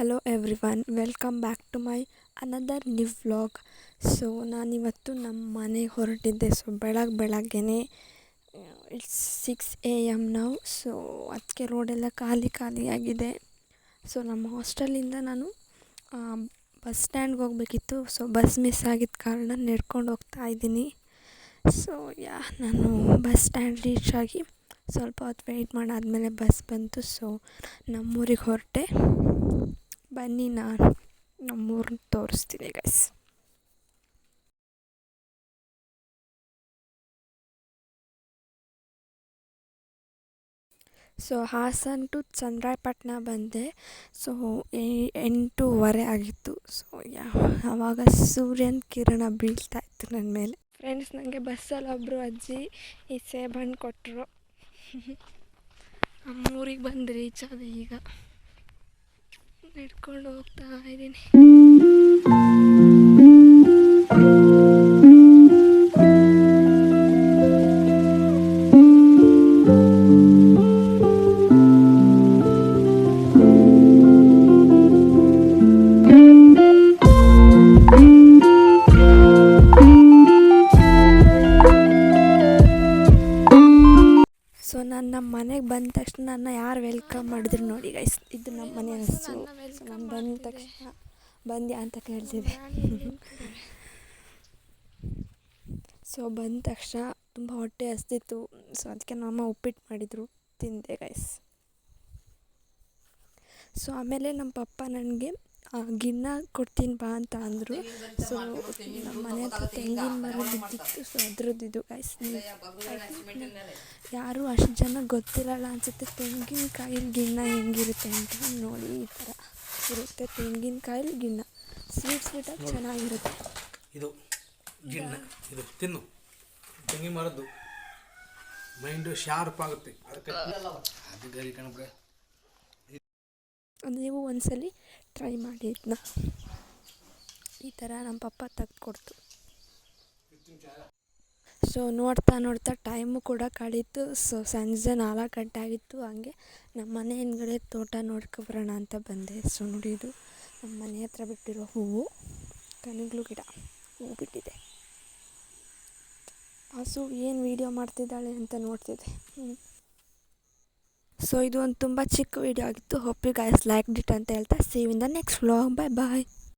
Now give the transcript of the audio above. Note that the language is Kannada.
Hello everyone, welcome back to my another new vlog. So ನಾನಿವತ್ತು ನಮ್ಮ ಮನೆಗೆ ಹೊರಟಿದ್ದೆ. ಸೊ ಬೆಳಗ್ಗೆನೇ ಇಟ್ಸ್ 6 AM ನಾವು. ಸೊ ಅದಕ್ಕೆ ರೋಡೆಲ್ಲ ಖಾಲಿಯಾಗಿದೆ. ಸೊ ನಮ್ಮ ಹಾಸ್ಟೆಲಿಂದ ನಾನು ಬಸ್ ಸ್ಟ್ಯಾಂಡ್ಗೆ ಹೋಗಬೇಕಿತ್ತು. ಸೊ ಬಸ್ ಮಿಸ್ ಆಗಿದ್ದ ಕಾರಣ ನಡ್ಕೊಂಡು ಹೋಗ್ತಾ ಇದ್ದೀನಿ. ಸೊ ನಾನು ಬಸ್ ಸ್ಟ್ಯಾಂಡ್ ರೀಚ್ ಆಗಿ ಸ್ವಲ್ಪ ಹೊತ್ತು ವೆಯ್ಟ್ ಮಾಡಾದಮೇಲೆ ಬಸ್ ಬಂತು. ಸೊ ನಮ್ಮೂರಿಗೆ ಹೊರಟೆ. ಬನ್ನಿ ನಾನು ನಮ್ಮೂರನ್ನ ತೋರಿಸ್ತೀನಿ guys. So Hassan to Channarayapatna ಬಂದೆ. ಸೊ 8:15 ಆಗಿತ್ತು. ಸೊ ಆವಾಗ ಸೂರ್ಯನ ಕಿರಣ ಬೀಳ್ತಾ ಇತ್ತು ನನ್ನ ಮೇಲೆ. ಫ್ರೆಂಡ್ಸ್, ನನಗೆ ಬಸ್ಸಲ್ಲಿ ಒಬ್ಬರು ಅಜ್ಜಿ ಈ ಸೇಬಣ್ಣು ಕೊಟ್ಟರು. ನಮ್ಮೂರಿಗೆ ಬಂದು ರೀಚ್ ಆದೆ. ಈಗ ನಡ್ಕೊಂಡು ಹೋಗ್ತಾ ಇದ್ದೀನಿ. ಸೊ ನಾನು ನಮ್ಮ ಮನೆಗೆ ಬಂದ ತಕ್ಷಣ ನನ್ನ ಯಾರು ವೆಲ್ಕಮ್ ಮಾಡಿದ್ರು ನೋಡಿ ಗೈಸ್. ಇದು ನಮ್ಮ ಮನೆ ಹಸು. ಸೊ ನಾನು ಬಂದ ತಕ್ಷಣ ಬಂದ್ಯಾ ಅಂತ ಕೇಳ್ತಿದ್ದೆ. ಸೊ ಬಂದ ತಕ್ಷಣ ತುಂಬ ಹೊಟ್ಟೆ ಹಸ್ದಿತ್ತು. ಸೊ ಅದಕ್ಕೆ ನಮ್ಮಮ್ಮ ಉಪ್ಪಿಟ್ಟು ಮಾಡಿದರು, ತಿಂದೆ ಗೈಸ್. ಸೊ ಆಮೇಲೆ ನಮ್ಮ ಪಪ್ಪ ನನಗೆ ಗಿನ್ನ ಕೊಡ್ತೀನಿ ಬಾ ಅಂತ ಅಂದರು. ಸೊ ನಮ್ಮ ಮನೆ ಹತ್ರ ತೆಂಗಿನ ಮರ ಬಿದ್ದಿತ್ತು. ಸೊ ಅದ್ರದ್ದು ಗೈಸ್. ಯಾರೂ ಅಷ್ಟು ಜನ ಗೊತ್ತಿರಲ್ಲ ಅನಿಸುತ್ತೆ ತೆಂಗಿನಕಾಯಲ್ಲಿ ಗಿನ್ನ ಹೆಂಗಿರುತ್ತೆ ಅಂತ. ನೋಡಿ, ಈ ಥರ ಇರುತ್ತೆ ತೆಂಗಿನಕಾಯಲ್ಲಿ ಗಿನ್ನ. ಸ್ವೀಟಾಗಿ ಚೆನ್ನಾಗಿರುತ್ತೆ. ಇದು ಗಿನ್ನ, ಇದು ತಿನ್ನು. ತೆಂಗಿನ ಮರದ್ದು ಮೈಂಡು ಶಾರ್ಪ್ ಆಗುತ್ತೆ. ನೀವು ಒಂದ್ಸಲಿ ಟ್ರೈ ಮಾಡಿ. ಇದನ್ನ ಈ ಥರ ನಮ್ಮ ಪಪ್ಪ ತೆಗೆದುಕೊಡ್ತು. ಸೊ ನೋಡ್ತಾ ಟೈಮು ಕೂಡ ಕಳೀತು. ಸೊ ಸಂಜೆ 4 ಗಂಟೆ ಆಗಿತ್ತು. ಹಂಗೆ ನಮ್ಮ ಮನೆ ಹಿಂದ್ಗಡೆ ತೋಟ ನೋಡ್ಕೊಬರೋಣ ಅಂತ ಬಂದೆ. ಸೊ ನೋಡಿ, ಇದು ನಮ್ಮ ಮನೆ ಹತ್ರ ಬಿಟ್ಟಿರೋ ಹೂವು, ಕನಗ್ಲು ಗಿಡ ಹೂವು ಬಿಟ್ಟಿದೆ. ಹಸು ಏನು ವೀಡಿಯೋ ಮಾಡ್ತಿದ್ದಾಳೆ ಅಂತ ನೋಡ್ತಿದ್ದೆ. ಸೊ ಇದು ಒಂದು ತುಂಬ ಚಿಕ್ಕ ವೀಡಿಯೋ ಆಗಿತ್ತು. Hope you guys liked it ಅಂತ ಹೇಳ್ತಾ, see you in the next vlog. Bye.